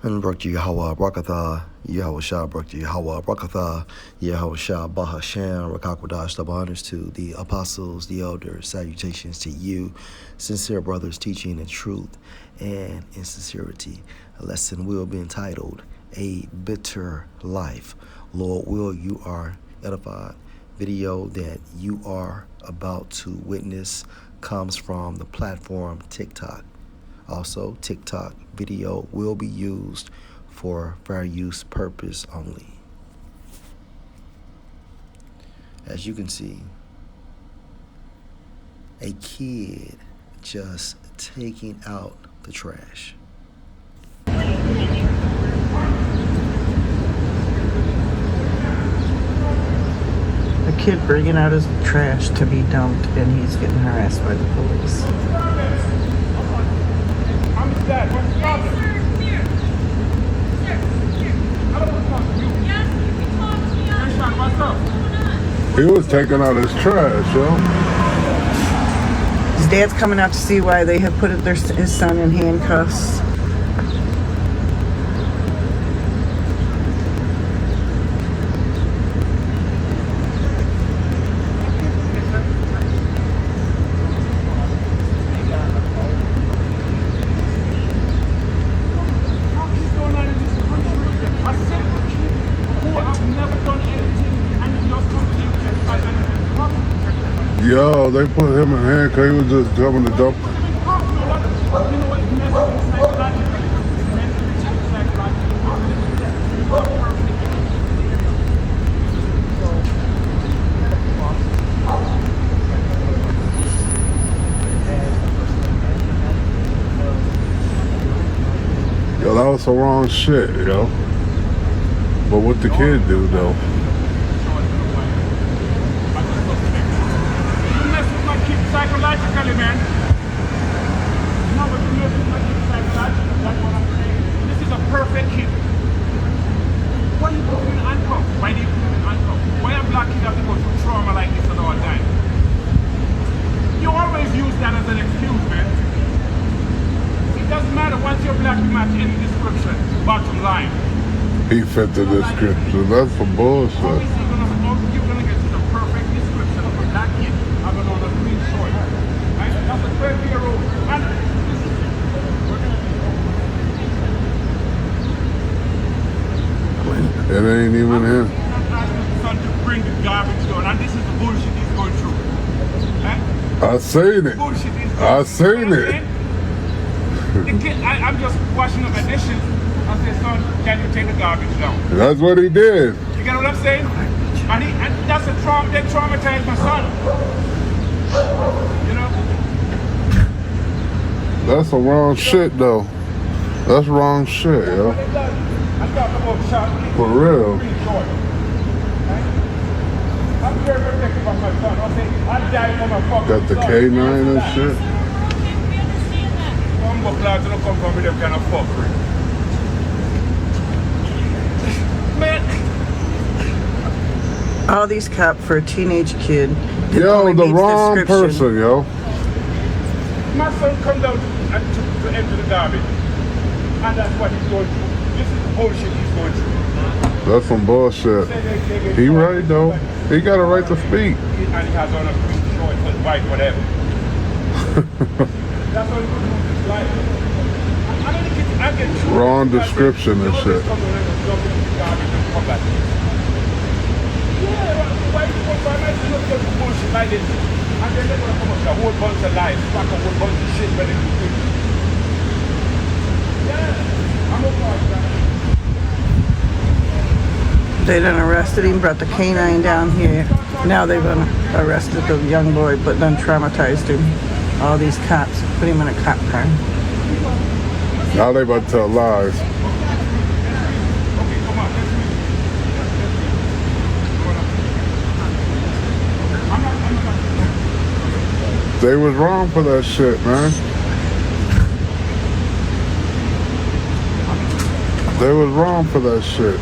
And Barak Yahweh Barakatha, Yahweh Shah Barak Yahweh Barakatha, Yahweh Shah Bahashem, Rakakwadash, double honors to the apostles, the elders, salutations to you, sincere brothers teaching in truth and in sincerity. A lesson will be entitled, A Bitter Life. Lord will, you are edified. Video that you are about to witness comes from the platform TikTok. Also, TikTok video will be used for fair use purpose only. As you can see, a kid just taking out the trash. A kid bringing out his trash to be dumped, and he's getting harassed by the police. He was taking out his trash, yo. His dad's coming out to see why they have put his son in handcuffs. Yo, they put him in handcuffs. He was just coming to dump. Yo, that was some wrong shit, yo. But what the kid do, though? Psychologically, man. No, but you know, psychologically, that's what I'm saying. This is a perfect kid. Why do you put him in handcuffs? Why do you put him in handcuffs? Why a black kid have to go through trauma like this at all time? You always use that as an excuse, man. It doesn't matter once you're black, you match any description. Bottom line. He fit the description. That's some bullshit. How is he gonna get to the perfect description of a black kid having on a green short? Right? That's a 12-year-old. And it ain't even him. son to bring the garbage down, and this is the bullshit he's going through. Right? I seen it. Bullshit he's going I through. seen You know what it. I'm saying? The kid, I'm just washing up my dishes. I say, son, can you take the garbage down? That's what he did. You get what I'm saying? And that's a trauma. They traumatized my son. You know? That's some wrong shit, though. That's wrong shit, yo. I'm talking about shot. For real. Green short. Right? I'm very protective of my son. I say, I die for my fucking Got the son. K9 and shit. Some bucklards don't come from with them kind of fuckery. Man. All these cops for a teenage kid. Yo, the wrong person, yo. My son come down to enter the garbage. And that's what he's going through. This is the bullshit he's going through. That's some bullshit. He right, though. He got a right to speak. And he has on a green short, white, whatever. That's what he's going through with his life. I get Wrong description and shit. Why you go for my son to bullshit like this? And then they're going to come up with a whole bunch of lies, pack a whole bunch of shit ready to do. Yeah, I'm okay. They done arrested him, brought the canine down here. Now they've arrested the young boy, but then traumatized him. All these cops put him in a cop car. Now they about to tell lies. They was wrong for that shit, man. They was wrong for that shit.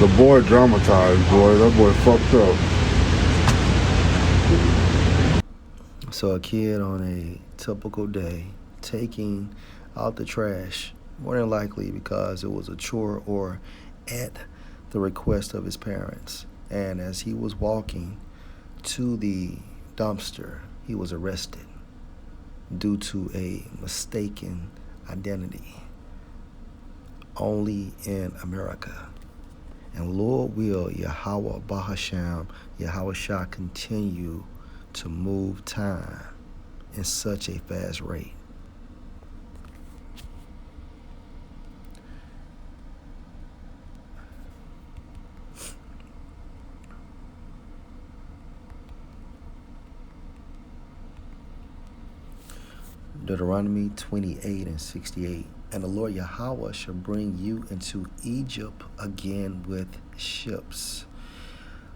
The boy dramatized, boy. That boy fucked up. So a kid on a typical day taking out the trash, more than likely because it was a chore or at the request of his parents. And as he was walking to the dumpster, he was arrested due to a mistaken identity. Only in America. And Lord will Yahweh Bahasham, Yahweh Shah continue to move time in such a fast rate. Deuteronomy 28:68. And the Lord Yahweh shall bring you into Egypt again with ships.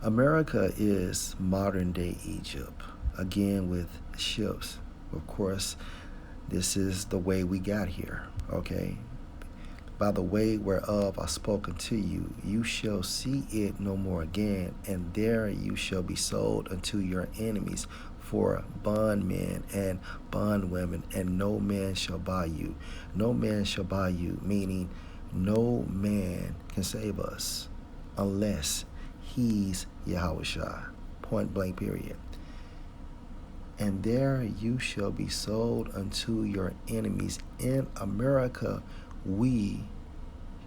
America is modern day Egypt, again with ships. Of course, this is the way we got here, okay? By the way whereof I spoken to you, you shall see it no more again, and there you shall be sold unto your enemies for bondmen and bondwomen, and no man shall buy you. No man shall buy you, meaning no man can save us unless he's Yahweh Shah. Point blank, period. And there you shall be sold unto your enemies. In America, we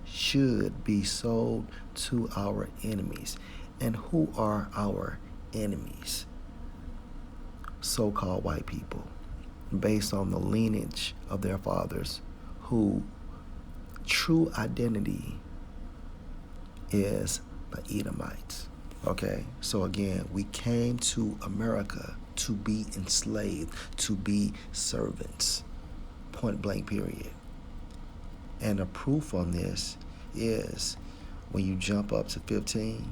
should be sold to our enemies. And who are our enemies? So-called white people, based on the lineage of their fathers, who true identity is the Edomites. Okay, so again, we came to America to be enslaved, to be servants. Point blank, period. And the proof on this is when you jump up to 15.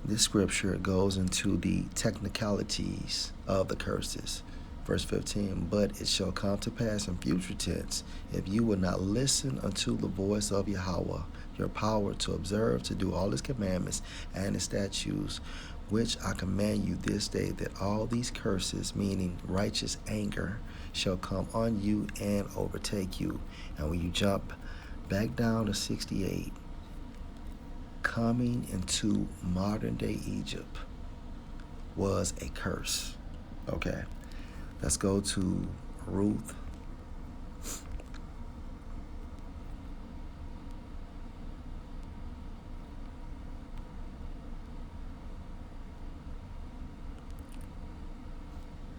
This scripture goes into the technicalities of the curses. Verse 15, but it shall come to pass in future tense, if you will not listen unto the voice of Yahweh, your power to observe, to do all his commandments and his statutes, which I command you this day, that all these curses, meaning righteous anger, shall come on you and overtake you. And when you jump back down to 68, coming into modern day Egypt was a curse. Okay, let's go to Ruth.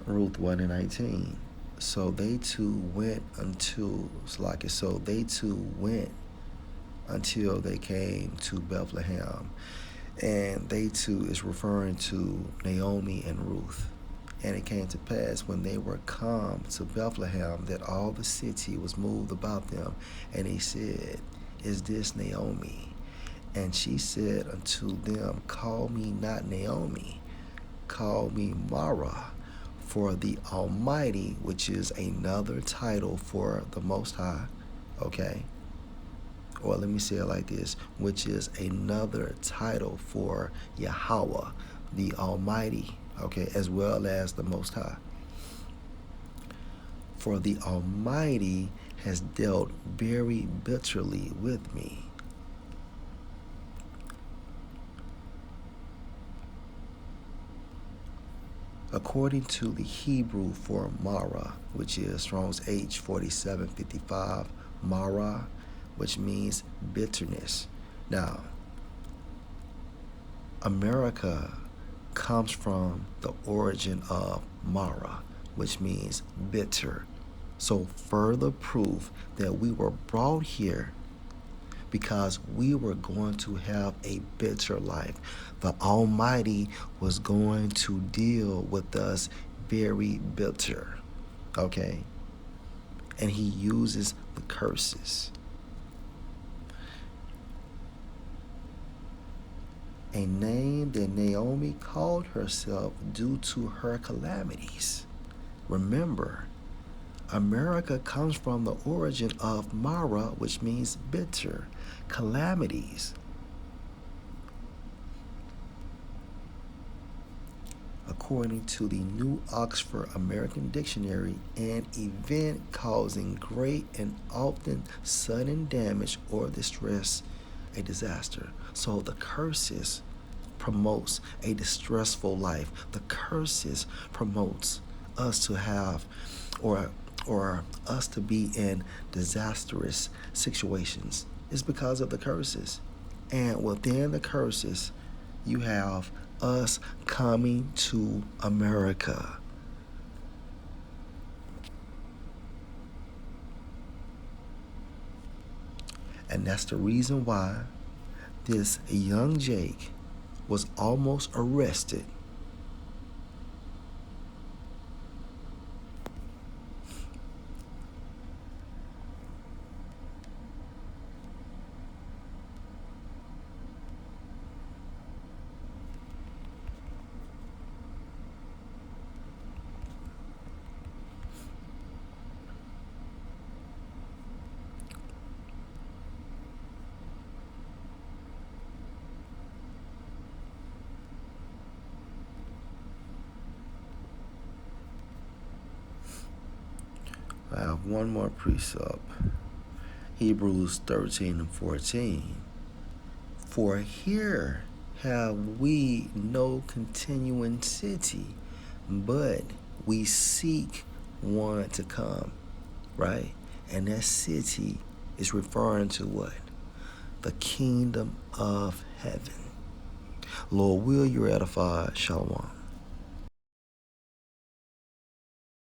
Ruth 1:19. So they two went until until they came to Bethlehem. And they two is referring to Naomi and Ruth. And it came to pass when they were come to Bethlehem that all the city was moved about them. And he said, is this Naomi? And she said unto them, call me not Naomi, call me Mara, for the Almighty, which is another title for the Most High, okay? Or let me say it like this, which is another title for Yahweh, the Almighty, okay, as well as the Most High. For the Almighty has dealt very bitterly with me. According to the Hebrew for Mara, which is Strong's H4755, Mara, which means bitterness. Now, America comes from the origin of Mara, which means bitter. So further proof that we were brought here because we were going to have a bitter life. The Almighty was going to deal with us very bitter, okay? And he uses the curses. A name that Naomi called herself due to her calamities. Remember, America comes from the origin of Mara, which means bitter, calamities. according to the New Oxford American Dictionary, an event causing great and often sudden damage or distress, a disaster. So the curses promotes a distressful life. The curses promotes us to have or us to be in disastrous situations. It's because of the curses. And within the curses, you have us coming to America. And that's the reason why this young Jake was almost arrested. I have one more precept. Hebrews 13:14. For here have we no continuing city, but we seek one to come, right? And that city is referring to what? The kingdom of heaven. Lord, will you edify? Shalom.